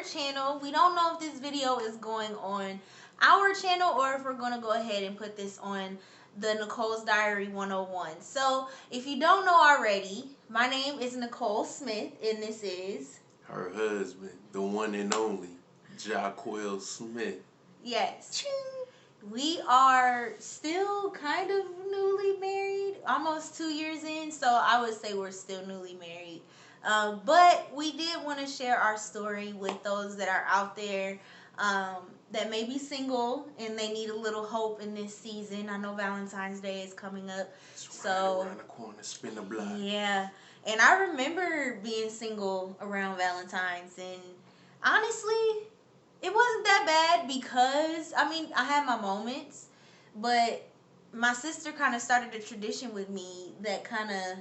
channel. We don't know if this video is going on our channel or if we're going to go ahead and put this on the Nicole's Diary 101. So if you don't know already, my name is Nicole Smith, and this is her husband, the one and only Jaquel Smith. Yes. We are still kind of newly married, almost 2 years in, so I would say we're still newly married. But we did want to share our story with those that are out there that may be single and they need a little hope in this season. I know Valentine's Day is coming up. It's so right around the corner, spin the block. Yeah. And I remember being single around Valentine's, and honestly, it wasn't that bad because, I mean, I had my moments, but my sister kind of started a tradition with me that kind of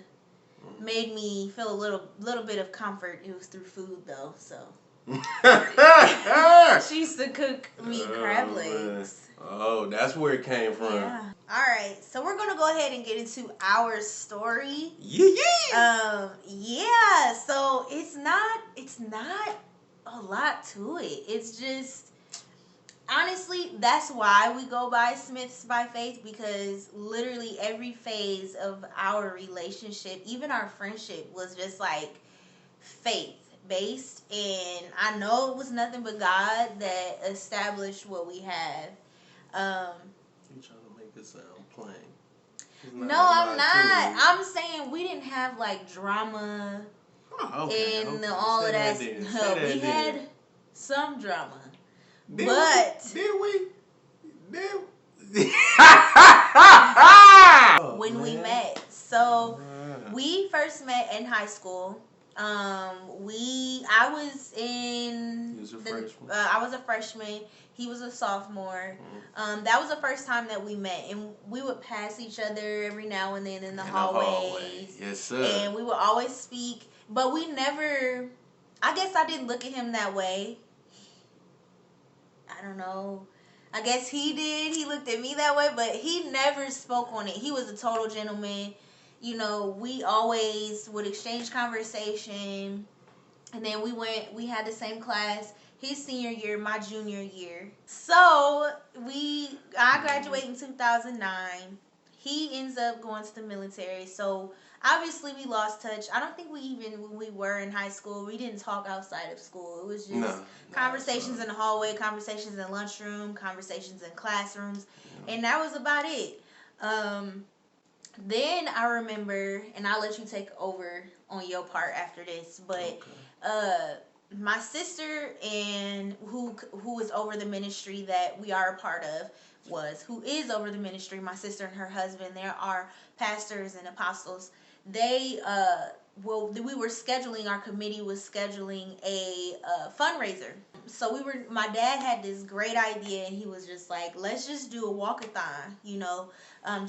made me feel a little bit of comfort. It was through food, though, so. She used to cook me crab legs. Oh, that's where it came from. Yeah. All right, so we're gonna go ahead and get into our story. Yeah. Yeah. So it's not a lot to it. It's just, honestly, that's why we go by Smiths by Faith, because literally every phase of our relationship, even our friendship, was just like faith based, and I know it was nothing but God that established what we have. You trying to make it sound plain? No, I'm not. I'm saying we didn't have like drama and all of that. We had some drama, but did we? When we met, so we first met in high school. I was a freshman. He was a sophomore. That was the first time that we met, and we would pass each other every now and then in the hallways. Yes, sir. And we would always speak, but we never. I guess I didn't look at him that way. I don't know. I guess he did. He looked at me that way, but he never spoke on it. He was a total gentleman. You know, we always would exchange conversation. And then we had the same class, his senior year, my junior year. So I graduated in 2009. He ends up going to the military. So obviously we lost touch. I don't think when we were in high school, we didn't talk outside of school. It was just conversations in the hallway, conversations in lunchroom, conversations in classrooms. And that was about it. Then I remember, and I'll let you take over on your part after this, but my sister and who is over the ministry that we are a part of who is over the ministry, my sister and her husband, there are pastors and apostles. They our committee was scheduling a fundraiser. So my dad had this great idea, and he was just like, let's just do a walkathon,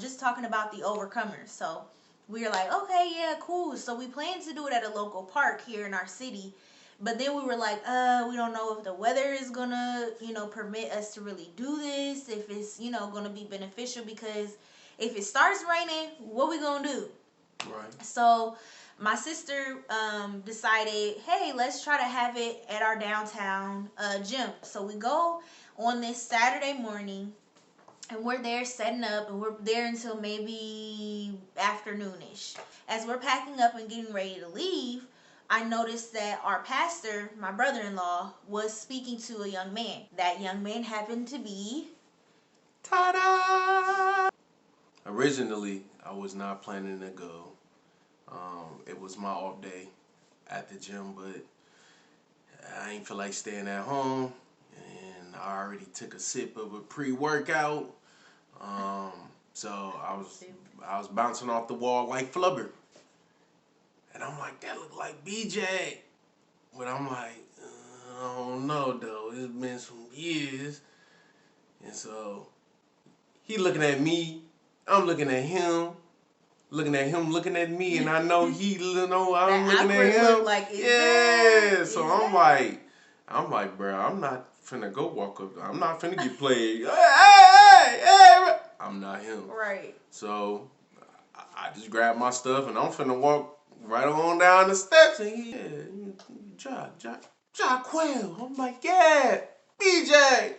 just talking about the overcomers. So we were like, okay, yeah, cool. So we planned to do it at a local park here in our city. But then we were like, we don't know if the weather is going to, permit us to really do this, if it's, going to be beneficial, because if it starts raining, what we going to do? Right. So my sister decided, hey, let's try to have it at our downtown gym. So we go on this Saturday morning, and we're there setting up, and we're there until maybe afternoonish. As we're packing up and getting ready to leave, I noticed that our pastor, my brother-in-law, was speaking to a young man. That young man happened to be... Ta-da! Originally, I was not planning to go. It was my off day at the gym, but I ain't feel like staying at home, and I already took a sip of a pre-workout. So I was bouncing off the wall like Flubber. And I'm like, that look like BJ. But I'm like, I don't know, though. It's been some years. And so he looking at me. I'm looking at him. Looking at me. And I know I'm looking at him. Like, So I'm like, bro, I'm not finna go walk up. I'm not finna get played. Hey. I'm not him. Right. So I just grabbed my stuff, and I'm finna walk right on down the steps, and jog. Jaquel. I'm like, yeah, BJ,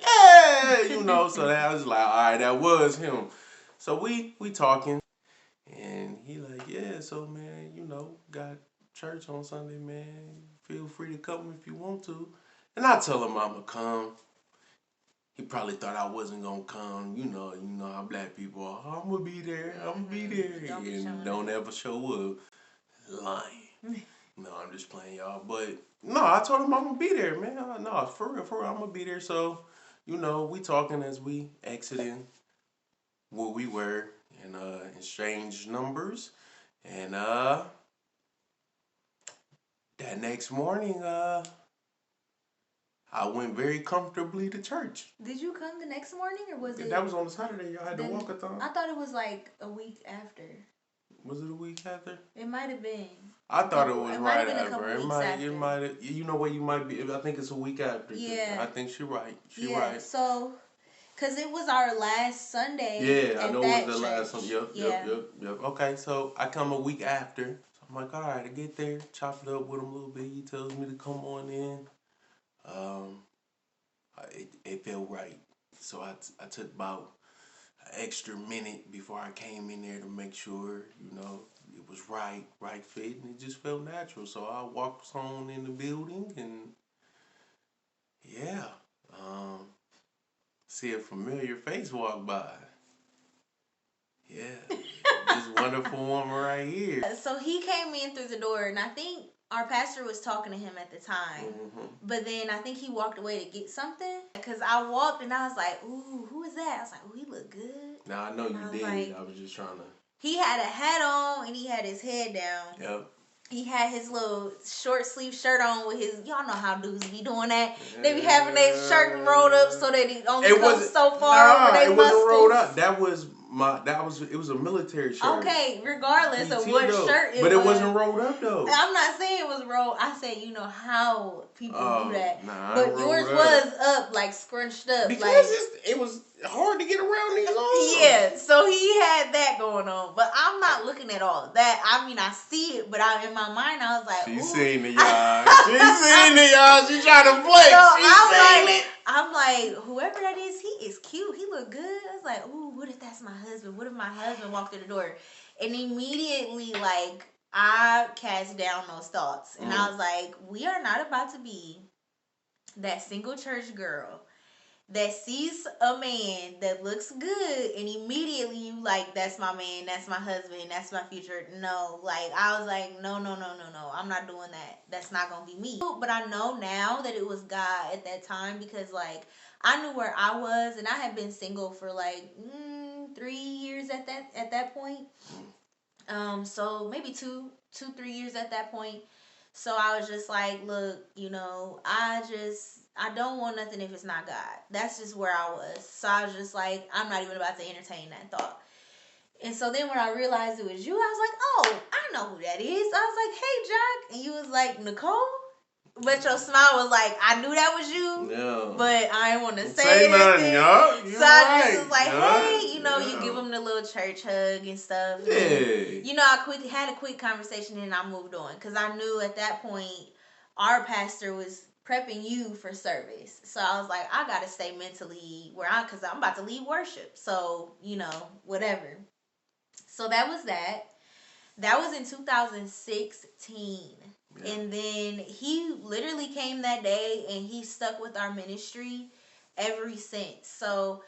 yeah, so that I was like, all right, that was him. So we talking, and he like, yeah, so man, got church on Sunday, man. Feel free to come if you want to. And I tell him I'ma come. He probably thought I wasn't gonna come. You know how black people are. I'm gonna be there. I'm gonna be there, and don't ever show up. Lying. No, I'm just playing, y'all. But no, I told him I'm gonna be there, man. No, for real, I'm gonna be there. So, we talking as we exiting where we were and exchanged numbers, and that next morning, I went very comfortably to church. Did you come the next morning, or was it? That was on a Saturday. Y'all had the walkathon. I thought it was like a week after. Was it a week after? It might have been. I thought it was right after. It might. You know what? You might be. I think it's a week after. Yeah. I think she's right. She's right. So, cause it was our last Sunday. Yeah, I know it was the last Sunday. Yep. Okay, so I come a week after. So I'm like, all right, I get there, chop it up with him a little bit. He tells me to come on in. It felt right. So I took about an extra minute before I came in there to make sure, it was right fit, and it just felt natural. So I walked on in the building, and yeah, see a familiar face walk by. Yeah, this wonderful woman right here. So he came in through the door, and I think our pastor was talking to him at the time. Mm-hmm. But then I think he walked away to get something. Because I walked, and I was like, ooh, who is that? I was like, ooh, he look good. Now, I know you did. Like, I was just trying to... He had a hat on, and he had his head down. Yep. He had his little short sleeve shirt on with his, y'all know how dudes be doing that. They be having their shirt rolled up so that it only comes so far over their muscles. It wasn't rolled up. It was a military shirt. Okay, regardless of what shirt it was. But it wasn't rolled up though. I'm not saying it was rolled. I said, how people do that. Nah, but yours was up, like scrunched up. Because it was hard to get around these arms. Yeah, so he had that going on. But I'm not looking at all of that. I mean, I see it, but in my mind, I was like, She seen it, y'all. She trying to flex. So I'm like, whoever that is, he is cute. He look good. I was like, ooh, what if that's my husband? What if my husband walked through the door? And immediately, I cast down those thoughts. And I was like, we are not about to be that single church girl that sees a man that looks good and immediately you that's my man, that's my husband, that's my future. No, I was like, no, I'm not doing that. That's not gonna be me. But I know now that it was God at that time because I knew where I was, and I had been single for 3 years at that point. So maybe 2-3 years at that point. So I was just like, look, I don't want nothing if it's not God. That's just where I was. So I was just like, I'm not even about to entertain that thought. And so then when I realized it was you, I was like, oh, I know who that is. I was like, hey, Jack. And you was like, Nicole? But your smile was like, I knew that was you. Yeah. But I didn't want to say anything. So I just was like, hey, you give him the little church hug and stuff. Yeah. And, I had a quick conversation and I moved on. Because I knew at that point, our pastor was prepping you for service. So I was like, I got to stay mentally because I'm about to lead worship. So, whatever. So that was that. That was in 2016. Yeah. And then he literally came that day and he stuck with our ministry ever since. So,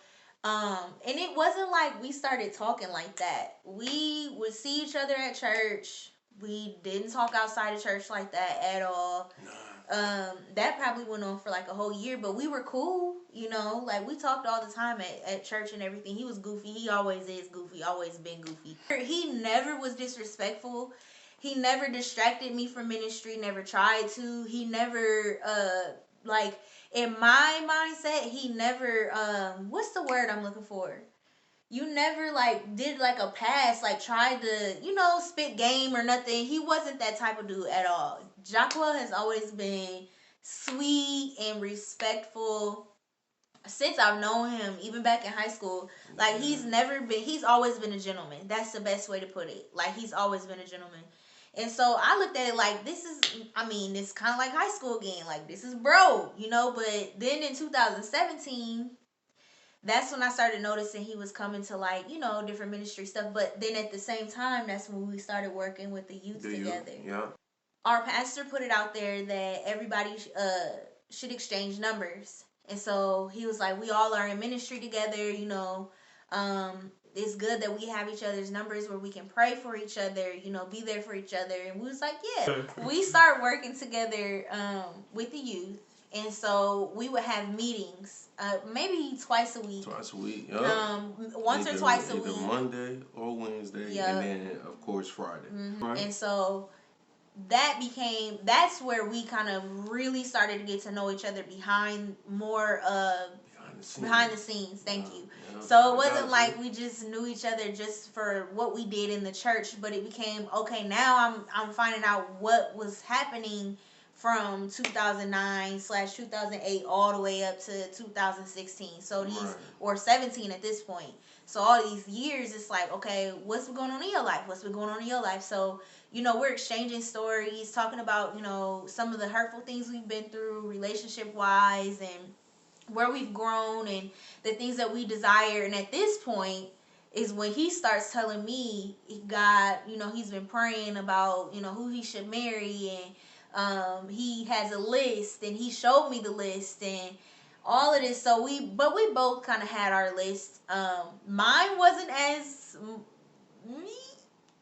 and it wasn't like we started talking like that. We would see each other at church. We didn't talk outside of church like that at all. That probably went on for a whole year, but we were cool, we talked all the time at church and everything. He was goofy. He always is goofy, always been goofy. He never was disrespectful. He never distracted me from ministry, never tried to. He never, in my mindset, he never, what's the word I'm looking for? You never, did, a pass, tried to, spit game or nothing. He wasn't that type of dude at all. Jaquel has always been sweet and respectful since I've known him, even back in high school. He's always been a gentleman. That's the best way to put it. He's always been a gentleman. And so I looked at it like, this is, I mean, it's kind of like high school again. Like, this is bro, you know? But then in 2017, that's when I started noticing he was coming to, like, you know, different ministry stuff. But then at the same time, that's when we started working with the youth together. Yeah. Our pastor put it out there that everybody should exchange numbers. And so he was like, we all are in ministry together, you know. It's good that we have each other's numbers where we can pray for each other, you know, be there for each other. And we was like, yeah. We start working together with the youth. And so we would have meetings, maybe twice a week. Twice a week, yeah. Once or twice a week. Either Monday or Wednesday, and then, of course, Friday. Mm-hmm. Right. And so that's where we kind of really started to get to know each other behind the scenes. Thank you. Yeah. So it wasn't like we just knew each other just for what we did in the church, but it became, okay, now I'm finding out what was happening from 2009/2008 all the way up to 2016. So these, right, or 17 at this point. So all these years, it's like, okay, what's been going on in your life? What's been going on in your life? So, you know, we're exchanging stories, talking about, you know, some of the hurtful things we've been through relationship-wise and where we've grown and the things that we desire. And at this point is when he starts telling me, God, you know, he's been praying about, you know, who he should marry, and he has a list, and he showed me the list and all of this. So we both kind of had our list. Mine wasn't as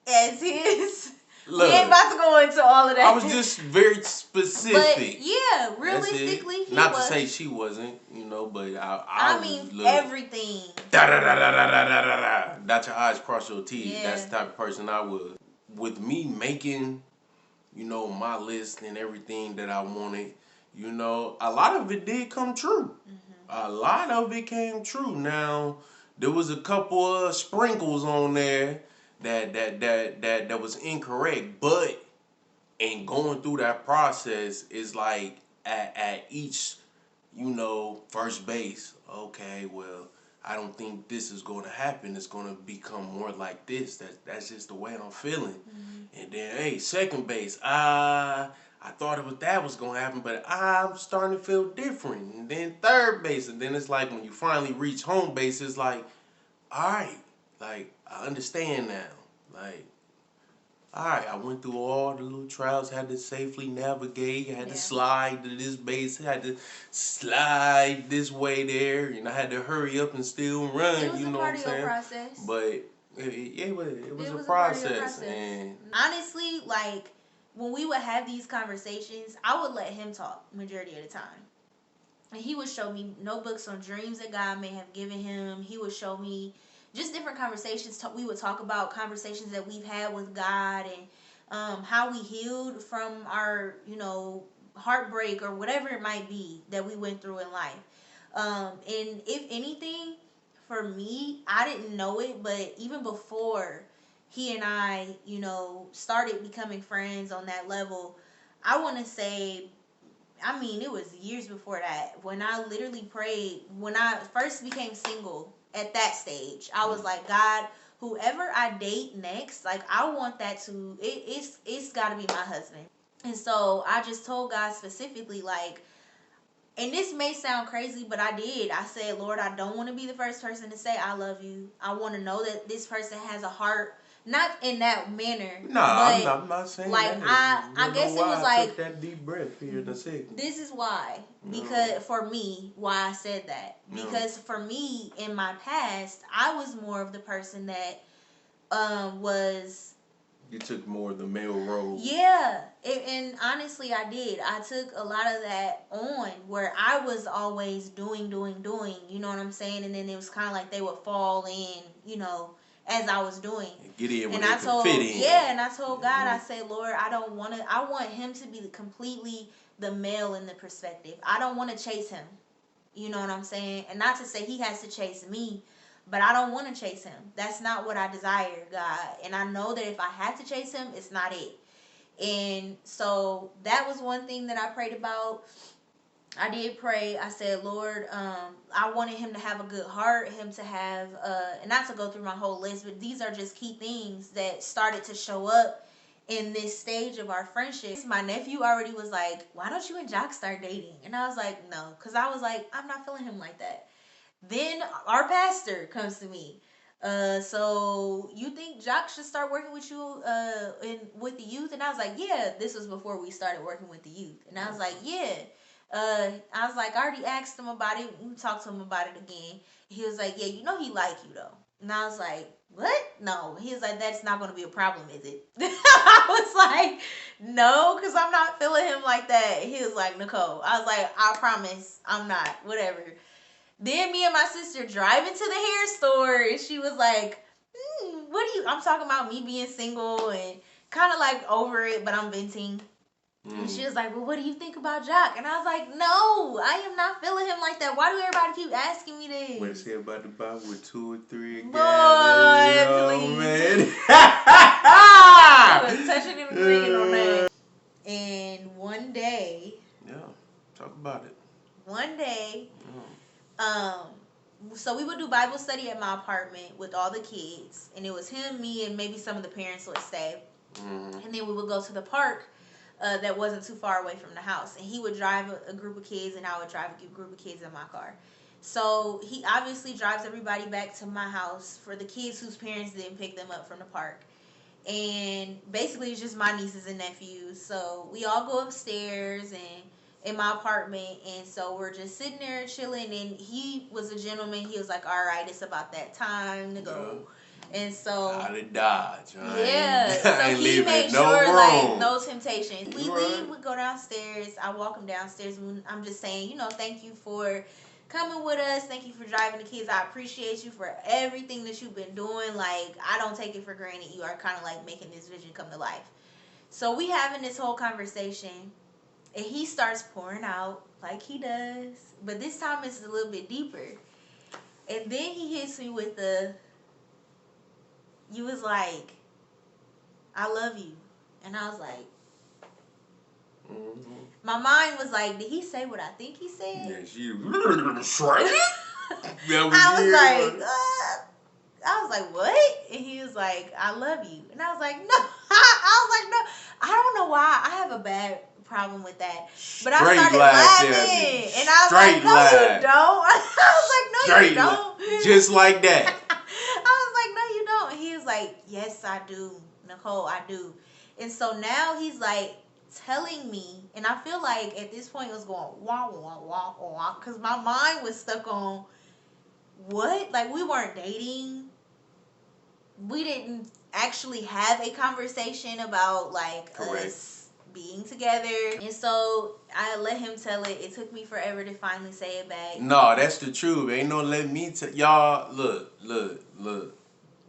as his. Look, we ain't about to go into all of that. I was just very specific. But yeah, realistically, he not was. To say she wasn't, you know, but I mean, everything. Dot your I's, cross your T's. Yeah. That's the type of person I was. With me making, you know, my list and everything that I wanted, you know, a lot of it did come true. Mm-hmm. A lot of it came true. Now, there was a couple of sprinkles on there that was incorrect, but in going through that process is like at each, you know, first base, okay, well, I don't think this is going to happen. It's going to become more like this. That's just the way I'm feeling. Mm-hmm. And then, hey, second base, I thought that was going to happen, but I'm starting to feel different. And then third base, and then it's like when you finally reach home base, it's like, all right, like, I understand now. Like, all right, I went through all the little trials, had to safely navigate, had to slide to this base, had to slide this way there, and I had to hurry up and still run, you know what I'm saying? Process. But it was a process. And honestly, like, when we would have these conversations, I would let him talk majority of the time. And he would show me notebooks on dreams that God may have given him. He would show me just different conversations. We would talk about conversations that we've had with God and how we healed from our, you know, heartbreak or whatever it might be that we went through in life. And if anything, for me, I didn't know it, but even before he and I, you know, started becoming friends on that level, I want to say, I mean, it was years before that when I literally prayed, when I first became single at that stage, I was like, God, whoever I date next, like, I want that to, it's got to be my husband. And so I just told God specifically, like, and this may sound crazy, but I did. I said, Lord, I don't want to be the first person to say I love you. I want to know that this person has a heart. Not in that manner. No, I'm not saying like, that. I guess it was I like, took that deep breath here in a second. This is why. Because for me, why I said that. Because for me, in my past, I was more of the person that was... You took more of the male role. Yeah. And honestly, I did. I took a lot of that on where I was always doing. You know what I'm saying? And then it was kind of like they would fall in, you know, as I was doing. Get in when and they could fit in. Yeah, and I told God, I said, Lord, I want him to be completely the male in the perspective. I don't want to chase him. You know what I'm saying? And not to say he has to chase me, but I don't want to chase him. That's not what I desire, God. And I know that if I have to chase him, it's not it. And so that was one thing that I prayed about. I did pray. I said, Lord, I wanted him to have a good heart, him to have, and not to go through my whole list, but these are just key things that started to show up in this stage of our friendship, my nephew already was like, why don't you and Jock start dating? And I was like, no, because I was like, I'm not feeling him like that. Then our pastor comes to me. So you think Jock should start working with you with the youth? And I was like, yeah. This was before we started working with the youth. And I was like, yeah. I was like, I already asked him about it. We talked to him about it again. He was like, yeah, you know he like you though. And I was like, what? No. He was like, that's not going to be a problem, is it? I was like, no, because I'm not feeling him like that. He was like, Nicole. I was like, I promise I'm not. Whatever. Then me and my sister driving to the hair store, and she was like, what do you, I'm talking about me being single and kind of like over it, but I'm venting. And she was like, well, what do you think about Jock? And I was like, no, I am not feeling him like that. Why do everybody keep asking me this? What say about the Bible with 2 or 3 again? Boy, please. Man. I was touching and agreeing on that. And one day. Yeah, talk about it. One day, so we would do Bible study at my apartment with all the kids. And it was him, me, and maybe some of the parents would stay. Mm-hmm. And then we would go to the park that wasn't too far away from the house. And he would drive a group of kids, and I would drive a group of kids in my car. So he obviously drives everybody back to my house for the kids whose parents didn't pick them up from the park. And basically it's just my nieces and nephews. So we all go upstairs and in my apartment, and so we're just sitting there chilling, and he was a gentleman. He was like, all right, it's about that time to go. And so out of Dodge. So he made sure like no temptation. We leave, we go downstairs. I walk him downstairs. I'm just saying, thank you for coming with us. Thank you for driving the kids. I appreciate you for everything that you've been doing. Like, I don't take it for granted. You are kind of like making this vision come to life. So we having this whole conversation, and he starts pouring out like he does, but this time it's a little bit deeper. And then he hits me with you was like, I love you. And I was like, my mind was like, did he say what I think he said? Yeah, she I was like, what? And he was like, I love you. And I was like, no. I was like, no. I don't know why. I have a bad problem with that. But I started laughing. And I was like, no, you don't. I was like, no, you don't. Just like that. I was like, no, you don't. And he was like, yes, I do. Nicole, I do. And so now he's like telling me, and I feel like at this point it was going wah, wah, wah, wah, because my mind was stuck on what? Like, we weren't dating. We didn't actually have a conversation about like us being together. And so I let him tell it. It took me forever to finally say it back. No, that's the truth. Ain't no let me tell y'all. Look.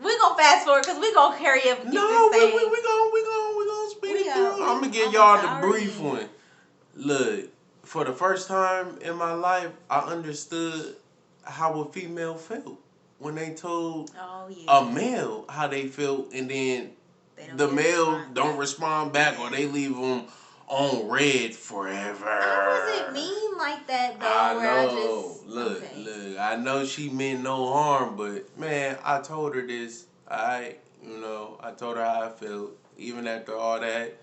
We gonna fast forward because we gonna carry up. No, we gonna speed it through. I'm gonna give y'all the brief one. Look, for the first time in my life, I understood how a female felt when they told a male how they felt, and then the male don't respond back, or they leave them on red forever. How does it mean like that though? I know. Look. I know she meant no harm, but man, I told her this. I told her how I felt, even after all that,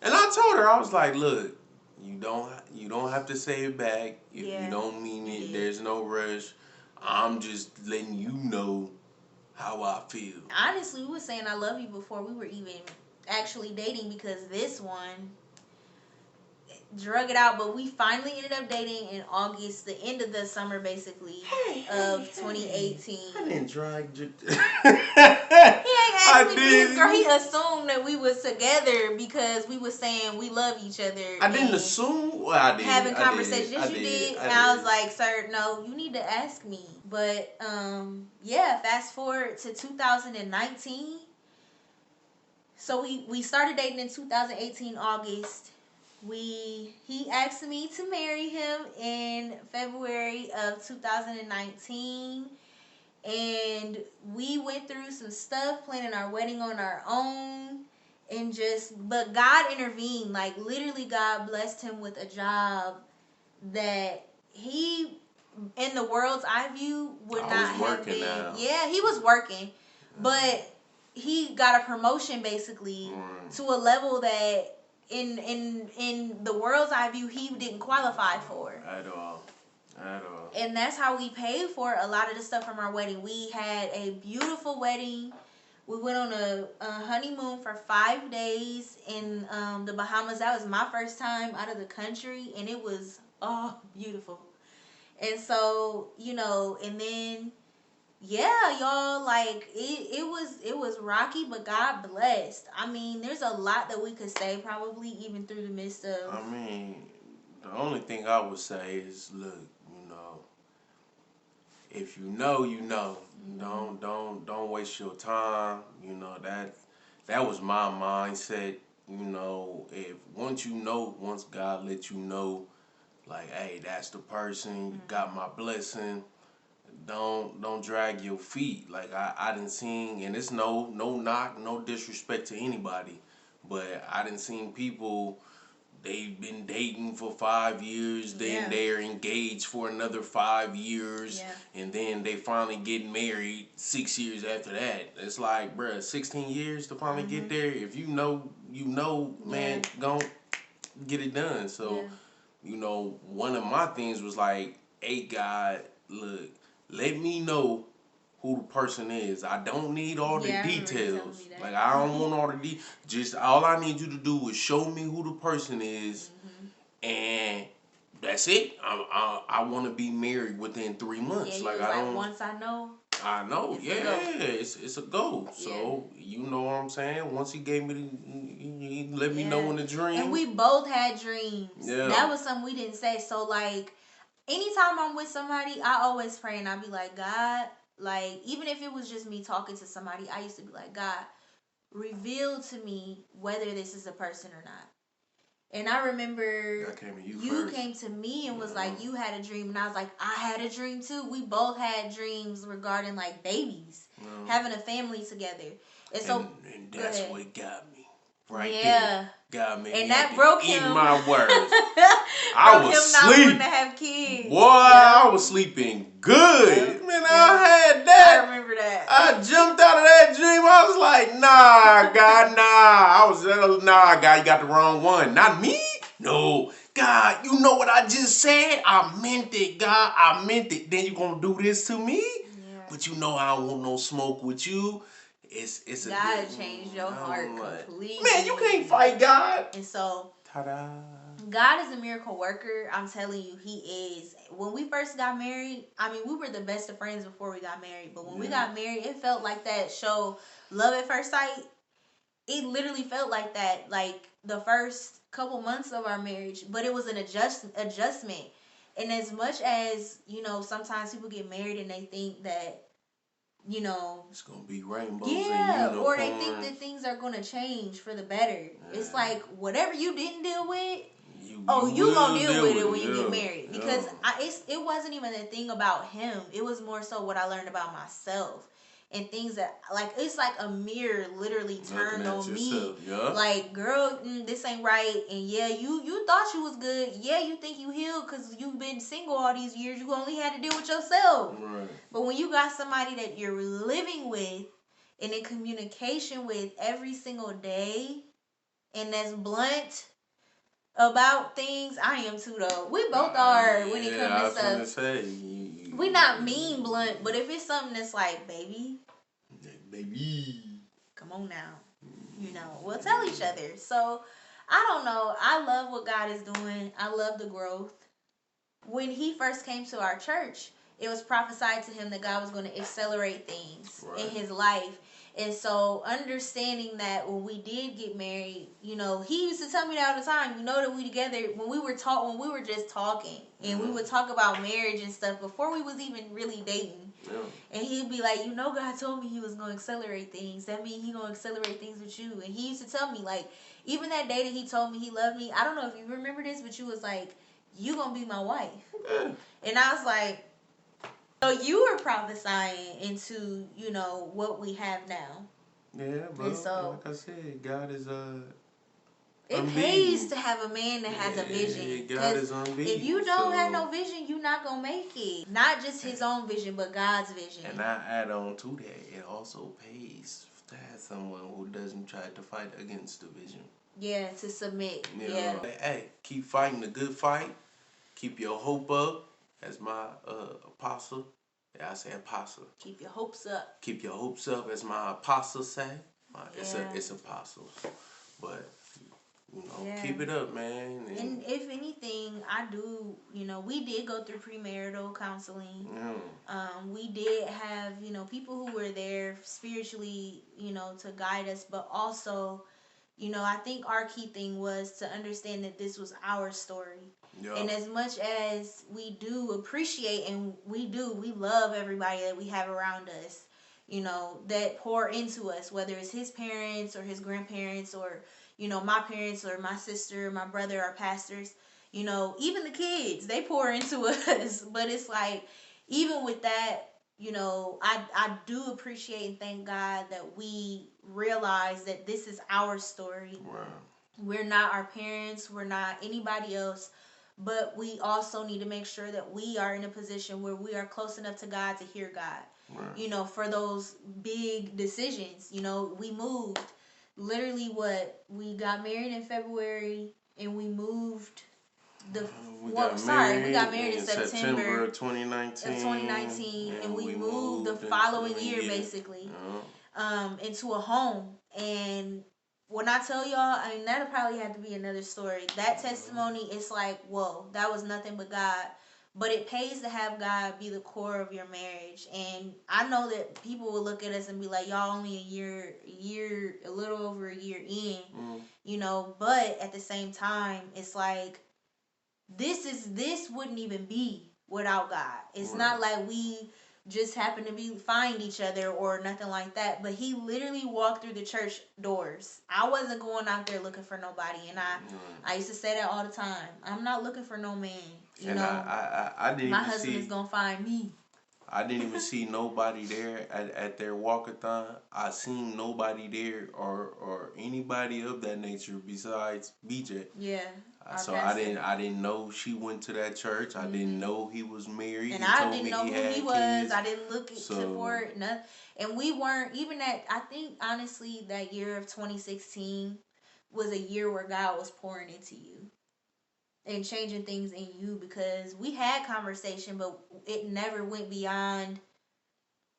and I told her I was like, look, you don't have to say it back if you don't mean it. There's no rush. I'm just letting you know how I feel. Honestly, we were saying I love you before we were even actually dating, because this one drug it out, but we finally ended up dating in August, the end of the summer basically of 2018. I didn't drag you. He ain't asked me this, girl. He assumed that we was together because we was saying we love each other. I didn't assume. Well, I did. Having conversations. Yes, you did. And I was like, sir, no, you need to ask me. But fast forward to 2019. So we started dating in 2018 August. He asked me to marry him in February of 2019, and we went through some stuff planning our wedding on our own, but God intervened. Like, literally, God blessed him with a job that he, in the world's eye view, would not have been. Now. Yeah, he was working, but he got a promotion basically to a level that in the world's eye view he didn't qualify for at all. At all. And that's how we paid for a lot of the stuff from our wedding. We had a beautiful wedding. We went on a honeymoon for 5 days in the Bahamas. That was my first time out of the country, and it was beautiful. And so, and then yeah, y'all, like it was rocky, but God blessed. I mean, there's a lot that we could say probably even through the midst of. I mean, the only thing I would say is, look, if you know, you know. Don't waste your time. That was my mindset. If once God let you know, like, hey, that's the person, you got my blessing. Don't drag your feet. Like I didn't seen, and it's no knock, no disrespect to anybody, but I didn't seen people. They've been dating for 5 years, then they're engaged for another 5 years, and then they finally get married 6 years after that. It's like, bruh, 16 years to finally get there. If you know, man, go get it done. So, one of my things was like, hey, God, look, let me know who the person is. I don't need all the details. Like, I don't want all the just all I need you to do is show me who the person is, and that's it. I want to be married within 3 months. Yeah, I don't. Once I know. I know. It's a go. So you know what I'm saying. Once he gave me he let me know in the dream. And we both had dreams. Yeah. That was something we didn't say. So like, anytime I'm with somebody, I always pray and I be like, God. Like, even if it was just me talking to somebody, I used to be like, God, reveal to me whether this is a person or not. And I remember you came to me and was like, you had a dream. And I was like, I had a dream too. We both had dreams regarding like babies, having a family together. And that's what got me. Right there. Got me. And that broke him. Eat my words. I was sleeping. To have kids. Boy, I was sleeping good. Man, I had that. I remember that. I jumped out of that dream. I was like, nah, God, nah, God, you got the wrong one. Not me. No. God, you know what I just said? I meant it, God. I meant it. Then you gonna do this to me? Yeah. But I don't want no smoke with you. It's God changed your heart completely. Man, you can't fight God. And so, ta-da. God is a miracle worker. I'm telling you, He is. When we first got married, I mean, we were the best of friends before we got married. But when we got married, it felt like that show, Love at First Sight. It literally felt like that, like the first couple months of our marriage. But it was an adjustment. And as much as, sometimes people get married and they think that, it's gonna be rainbows. Yeah, or they think that things are gonna change for the better. Yeah. It's like whatever you didn't deal with, you gonna deal with it when you get married. Because it wasn't even a thing about him. It was more so what I learned about myself and things that it's like a mirror literally turned on me. Yeah. Like, girl, this ain't right. And yeah, you thought you was good. Yeah, you think you healed because you've been single all these years. You only had to deal with yourself. Right. But when you got somebody that you're living with and in communication with every single day, and that's blunt about things, I am too though. We both are when it comes to stuff. We not mean blunt, but if it's something that's like, baby, come on now, we'll tell each other. So I don't know. I love what God is doing. I love the growth. When he first came to our church, it was prophesied to him that God was going to accelerate things in his life. And so understanding that when we did get married, he used to tell me that all the time, that we together, when we were just talking and we would talk about marriage and stuff before we was even really dating. Yeah. And he'd be like, God told me he was going to accelerate things. That means he going to accelerate things with you. And he used to tell me, like, even that day that he told me he loved me, I don't know if you remember this, but you was like, you going to be my wife. Yeah. And I was like, so you were prophesying into, what we have now. Yeah, bro. So, like I said, God is it pays to have a man that has a vision. God is unbeatable. If you don't have no vision, you're not gonna make it. Not just his own vision, but God's vision. And I add on to that, it also pays to have someone who doesn't try to fight against division. Yeah, to submit. You Yeah. know, hey, keep fighting the good fight. Keep your hope up, as my apostle. Yeah, I say apostle. Keep your hopes up. Keep your hopes up, as my apostle say. Yeah. It's apostles, but you know, Yeah. keep it up, man. And if anything, I do. You know, we did go through premarital counseling. We did have, you know, people who were there spiritually, you know, to guide us, but also, you know, I think our key thing was to understand that this was our story. Yeah. And as much as we do appreciate and we love everybody that we have around us, you know, that pour into us, whether it's his parents or his grandparents or, you know, my parents or my sister, my brother, our pastors, you know, even the kids, they pour into us. But it's like, even with that, you know, I do appreciate and thank God that we realize that this is our story. Wow. We're not our parents, we're not anybody else, but we also need to make sure that we are in a position where we are close enough to God to hear God. Right. You know, for those big decisions. You know, we moved. Literally, we got married in February and we moved we got married in September 2019 and we moved the following year basically into a home. And when I tell y'all, I mean, that'll probably have to be another story. That testimony is like, whoa, that was nothing but God. But it pays to have God be the core of your marriage. And I know that people will look at us and be like, y'all only a little over a year in, you know. But at the same time, it's like, this wouldn't even be without God. It's not like we just happen to find each other or nothing like that. But he literally walked through the church doors. I wasn't going out there looking for nobody, and I used to say that all the time. I'm not looking for no man. You know, I didn't my even husband is gonna find me. I didn't even see nobody there at their walkathon. I seen nobody there or anybody of that nature besides BJ. Yeah. So pastor. I didn't know she went to that church. I didn't know he was married. And he I told didn't me know he who had he was. kids. I didn't look for it. Nothing. And we weren't even at. I think honestly that year of 2016 was a year where God was pouring into you and changing things in you, because we had conversation, but it never went beyond,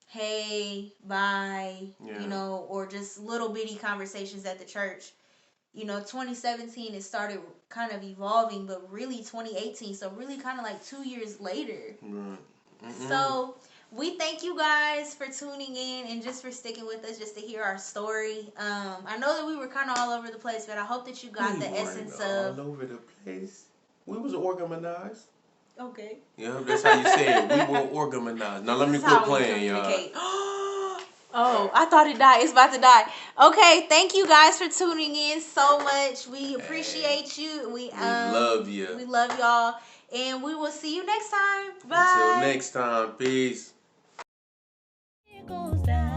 hey, bye, you know, or just little bitty conversations at the church. You know, 2017 it started kind of evolving, but really 2018, so really kind of like 2 years later. Right. So we thank you guys for tuning in and just for sticking with us just to hear our story. I know that we were kind of all over the place, but I hope that you got the essence of all over the place. We was organized. Okay. Yeah, that's how you say it. We were organized. Now let me quit playing, y'all. Oh, I thought it died. It's about to die. Okay, thank you guys for tuning in so much. We appreciate you. We love you. We love y'all. And we will see you next time. Bye. Until next time. Peace. It goes down.